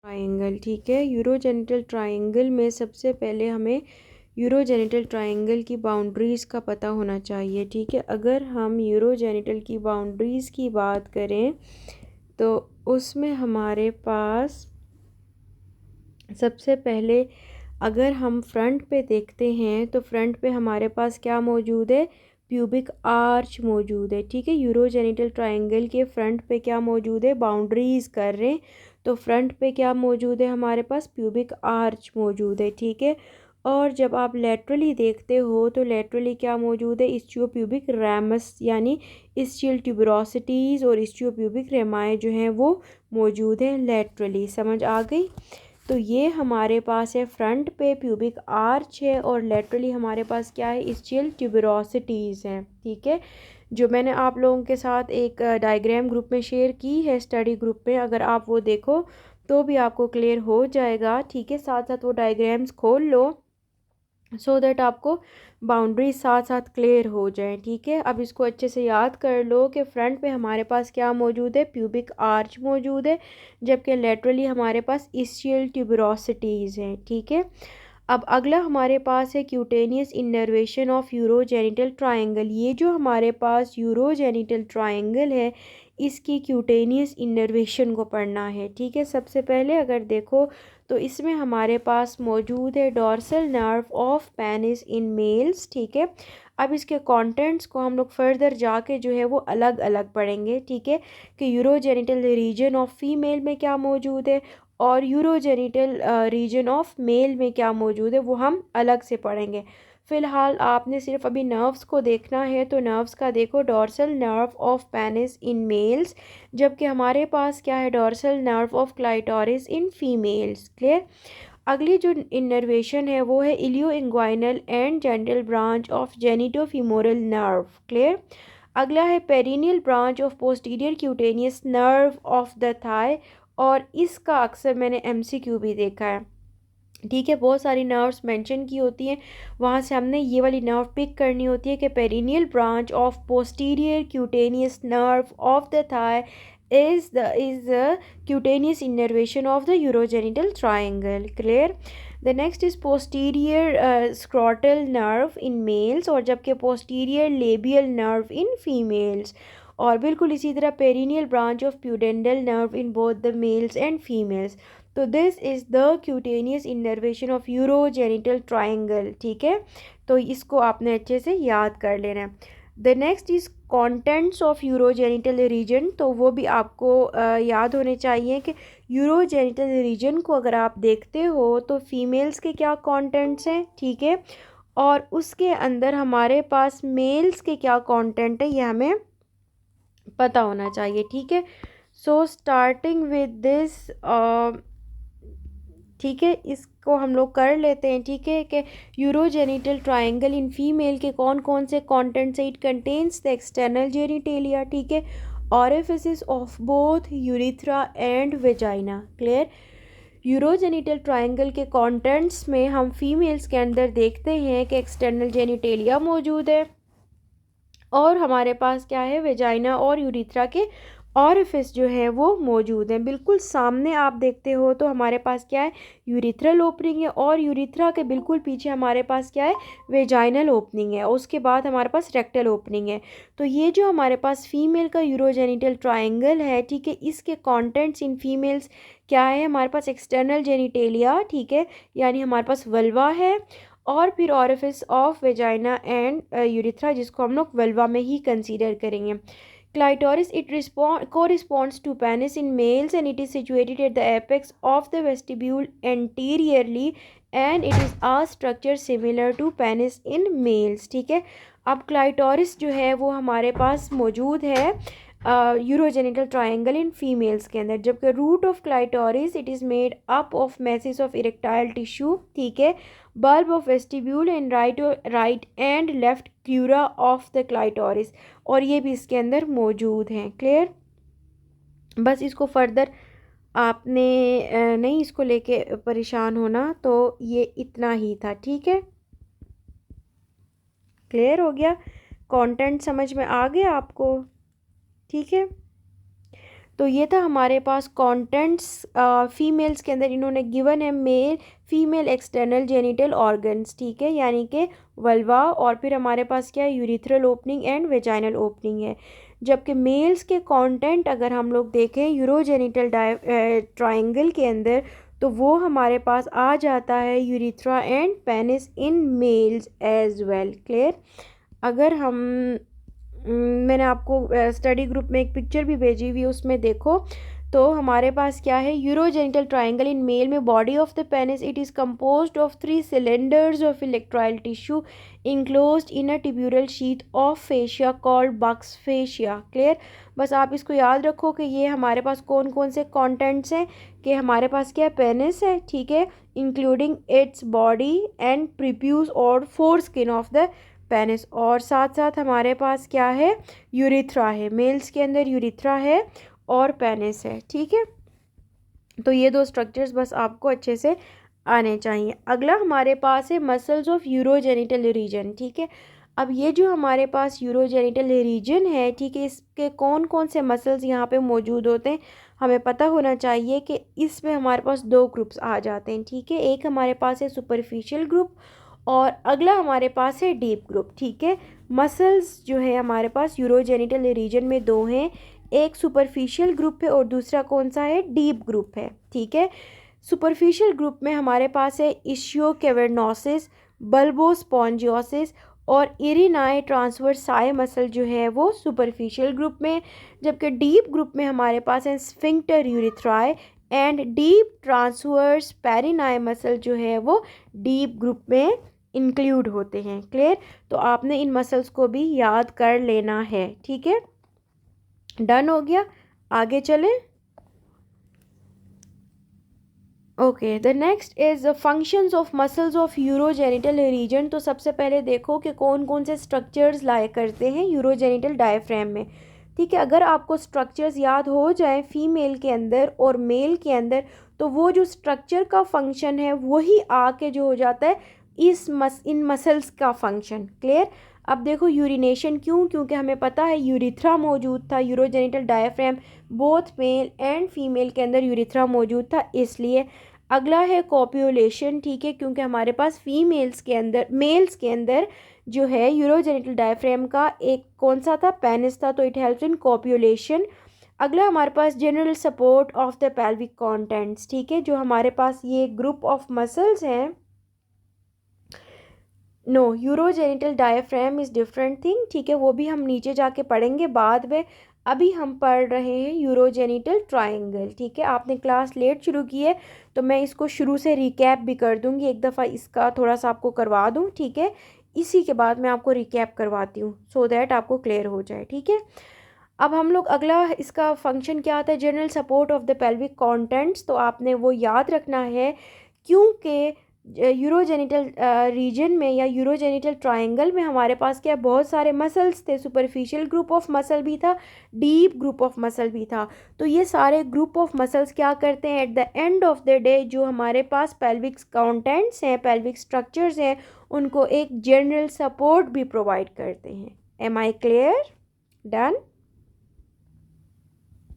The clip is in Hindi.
ट्रायंगल, ठीक है। यूरोजेनिटल ट्रायंगल में सबसे पहले हमें यूरोजेनिटल ट्रायंगल की बाउंड्रीज़ का पता होना चाहिए, ठीक है। अगर हम यूरोजेनिटल की बाउंड्रीज़ की बात करें तो उसमें हमारे पास सबसे पहले अगर हम फ्रंट पे देखते हैं तो फ्रंट पे हमारे पास क्या मौजूद है, प्यूबिक आर्च मौजूद है, ठीक है। यूरोजेनिटल ट्रायंगल के फ्रंट पे क्या मौजूद है, बाउंड्रीज़ कर रहे हैं तो फ्रंट पे क्या मौजूद है, हमारे पास प्यूबिक आर्च मौजूद है, ठीक है। और जब आप लेटरली देखते हो तो लेटरली क्या मौजूद है, इस्चियोप्यूबिक रैमस यानी इस्चियल ट्यूबरोसिटीज़ और इस्चियोप्यूबिक रेमाए जो हैं वो मौजूद हैं लेटरली। समझ आ गई। तो ये हमारे पास है फ्रंट पे प्यूबिक आर्च है और लेटरली हमारे पास क्या है, इस्चियल ट्यूबरोसिटीज़ हैं, ठीक है। जो मैंने आप लोगों के साथ एक डायग्राम ग्रुप में शेयर की है, स्टडी ग्रुप में, अगर आप वो देखो तो भी आपको क्लियर हो जाएगा, ठीक है। साथ साथ वो डायग्राम्स खोल लो सो दैट आपको बाउंड्री साथ साथ क्लियर हो जाए, ठीक है। अब इसको अच्छे से याद कर लो कि फ्रंट पे हमारे पास क्या मौजूद है, प्यूबिक आर्च मौजूद है, जबकि लेटरली हमारे पास इस्चियल ट्यूबरोसिटीज़ हैं, ठीक है। अब अगला हमारे पास है cutaneous innervation of urogenital triangle. ये जो हमारे पास यूरोजेनिटल ट्रायंगल है इसकी क्यूटेनियस इनर्वेशन को पढ़ना है, ठीक है। सबसे पहले अगर देखो तो इसमें हमारे पास मौजूद है dorsal nerve of penis in mails, ठीक है। अब इसके कंटेंट्स को हम लोग फर्दर जाके जो है वो अलग अलग पढ़ेंगे, ठीक है, कि यूरोजेनिटल रीजन ऑफ फीमेल में क्या मौजूद है और यूरोजेनिटल रीजन ऑफ मेल में क्या मौजूद है वो हम अलग से पढ़ेंगे। फ़िलहाल आपने सिर्फ अभी नर्व्स को देखना है तो नर्व्स का देखो, dorsal nerve of penis in males, जबकि हमारे पास क्या है, dorsal nerve of clitoris in females. Clear. अगली जो इनर्वेशन है वो है ilio inguinal and genital branch of genitofemoral nerve. Clear. अगला है perineal branch of posterior cutaneous nerve of the thigh, और इसका अक्सर मैंने एमसीक्यू भी देखा है, ठीक है। बहुत सारी नर्व्स मेंशन की होती हैं, वहाँ से हमने ये वाली नर्व पिक करनी होती है कि perineal branch of posterior cutaneous nerve of the thigh is the cutaneous innervation of the urogenital triangle. Clear. The next is posterior scrotal nerve in males और जबकि posterior labial nerve in females, और बिल्कुल इसी तरह perineal branch of pudendal nerve in both the males and females. तो this is the cutaneous innervation of urogenital triangle, ठीक है। तो इसको आपने अच्छे से याद कर लेना है। The next is contents of urogenital region, तो वो भी आपको याद होने चाहिए कि यूरोजेनिटल रीजन को अगर आप देखते हो तो फीमेल्स के क्या कंटेंट्स हैं, ठीक है, और उसके अंदर हमारे पास मेल्स के क्या कंटेंट है ये हमें पता होना चाहिए, ठीक है। सो स्टार्टिंग विद दिस, ठीक है, इसको हम लोग कर लेते हैं, ठीक है, कि यूरोजेनिटल ट्रायंगल इन फीमेल के कौन कौन से कंटेंट्स है। It contains the external genitalia, ठीक है, orifices of both urethra and vagina. Clear. Urogenital triangle के कंटेंट्स में हम फीमेल्स के अंदर देखते हैं कि एक्सटर्नल जेनिटेलिया मौजूद है और हमारे पास क्या है, वेजाइना और यूरिथ्रा के ऑरिफिस जो है वो मौजूद हैं। बिल्कुल सामने आप देखते हो तो हमारे पास क्या है, यूरिथ्रल ओपनिंग है, और यूरिथ्रा के बिल्कुल पीछे हमारे पास क्या है, वेजाइनल ओपनिंग है, उसके बाद हमारे पास रेक्टल ओपनिंग है। तो ये जो हमारे पास फीमेल का यूरोजेनिटल ट्रायंगल है, ठीक है, इसके कंटेंट्स इन फीमेल्स क्या है, हमारे पास एक्सटर्नल जेनिटेलिया, ठीक है, यानी हमारे पास वल्वा है, और फिर orifice of vagina and urethra, जिसको हम लोग वल्वा में ही कंसीडर करेंगे। Clitoris, it corresponds to penis in males and it is situated at the apex of the vestibule anteriorly and it is a structure similar to penis in males, ठीक है। अब क्लाइटोरिस जो है वो हमारे पास मौजूद है यूरोजेनिटल ट्रायंगल इन फीमेल्स के अंदर, जबकि root of clitoris it is made up of masses of erectile tissue, ठीक है, bulb of vestibule and right and left crura of the clitoris, और ये भी इसके अंदर मौजूद हैं। क्लियर। बस इसको फर्दर आपने नहीं इसको लेके परेशान होना, तो ये इतना ही था, ठीक है। क्लियर हो गया, कंटेंट समझ में आ गया आपको, ठीक है। तो ये था हमारे पास कंटेंट्स फीमेल्स के अंदर इन्होंने गिवन है male female external genital organs, ठीक है, यानी कि वल्वा, और फिर हमारे पास क्या है, urethral opening and vaginal opening है। जबकि मेल्स के कंटेंट अगर हम लोग देखें यूरोजेनिटल ट्रायंगल के अंदर, तो वो हमारे पास आ जाता है urethra and penis in males as well. Clear? अगर हम मैंने आपको स्टडी ग्रुप में एक पिक्चर भी भेजी हुई है, उसमें देखो तो हमारे पास क्या है, यूरोजेनिटल ट्रायंगल इन मेल में body of the penis it is composed of 3 cylinders of erectile tissue enclosed in a tubular sheath of fascia called Buck's fascia. Clear? बस आप इसको याद रखो कि ये हमारे पास कौन कौन से कंटेंट्स हैं, कि हमारे पास क्या पेनिस है, ठीक है, including its body and prepuce और foreskin of the penis, और साथ साथ हमारे पास क्या है, यूरिथ्रा है, मेल्स के अंदर यूरिथ्रा है और पेनिस है, ठीक है। तो ये दो स्ट्रक्चर्स बस आपको अच्छे से आने चाहिए। अगला हमारे पास है मसल्स ऑफ यूरोजेनिटल रीजन, ठीक है। अब ये जो हमारे पास यूरोजेनिटल रीजन है, ठीक है, इसके कौन कौन से मसल्स यहाँ पे मौजूद होते हैं, हमें पता होना चाहिए कि इसमें हमारे पास दो ग्रुप्स आ जाते हैं, ठीक है। एक हमारे पास है सुपरफिशियल ग्रुप और अगला हमारे पास है डीप ग्रुप, ठीक है। मसल्स जो है हमारे पास यूरोजेनिटल रीजन में दो हैं, एक सुपरफिशियल ग्रुप है और दूसरा कौन सा है, डीप ग्रुप है, ठीक है। सुपरफिशियल ग्रुप में हमारे पास है इशियो कैवर्नोसिस, बल्बोस्पॉन्जियोसिस और इरिनाई ट्रांसवर्साई मसल जो है वो सुपरफिशियल ग्रुप में, जबकि डीप ग्रुप में हमारे पास है sphincter urethrae and deep transverse perinei muscle जो है वो डीप ग्रुप में इंक्लूड होते हैं। क्लियर? तो आपने इन मसल्स को भी याद कर लेना है, ठीक है। डन हो गया, आगे चलें। Okay, the next is the functions of muscles of urogenital region. तो सबसे पहले देखो कि कौन कौन से स्ट्रक्चर्स लाया करते हैं यूरोजेनिटल डायफ्राम में, ठीक है। अगर आपको स्ट्रक्चर्स याद हो जाए फीमेल के अंदर और मेल के अंदर, तो वो जो स्ट्रक्चर का फंक्शन है वही आके जो हो जाता है इन मसल्स का फंक्शन। क्लियर? अब देखो यूरिनेशन क्यों, क्योंकि हमें पता है यूरिथ्रा मौजूद था, urogenital diaphragm both male and female के अंदर यूरिथ्रा मौजूद था, इसलिए। अगला है कॉप्यूलेशन, ठीक है, क्योंकि हमारे पास फीमेल्स के अंदर मेल्स के अंदर जो है यूरोजेनिटल डायफ्राम का एक कौन सा था, पेनिस था, तो इट हेल्प्स इन कॉप्यूलेशन। अगला हमारे पास general support of the pelvic contents, ठीक है, जो हमारे पास ये ग्रुप ऑफ मसल्स हैं। No, urogenital diaphragm is different thing, ठीक है, वो भी हम नीचे जाके पढ़ेंगे बाद में। अभी हम पढ़ रहे हैं यूरोजेनिटल ट्रायंगल, ठीक है। आपने क्लास लेट शुरू की है तो मैं इसको शुरू से रिकैप भी कर दूंगी, एक दफ़ा इसका थोड़ा सा आपको करवा दूं, ठीक है। इसी के बाद मैं आपको रिकैप करवाती हूँ सो दैट आपको क्लियर हो जाए, ठीक है। अब हम लोग अगला इसका फंक्शन क्या आता है, general support of the pelvic contents, तो आपने वो याद रखना है, क्योंकि यूरोजेनिटल रीजन में या यूरोजेनिटल ट्रायंगल में हमारे पास क्या बहुत सारे मसल्स थे, सुपरफिशियल ग्रुप ऑफ मसल भी था, डीप ग्रुप ऑफ मसल भी था। तो ये सारे ग्रुप ऑफ मसल्स क्या करते हैं, at the end of the day जो हमारे पास पेल्विक कंटेंट्स हैं, पेल्विक स्ट्रक्चर्स हैं, उनको एक जनरल सपोर्ट भी प्रोवाइड करते हैं। Am I clear? डन?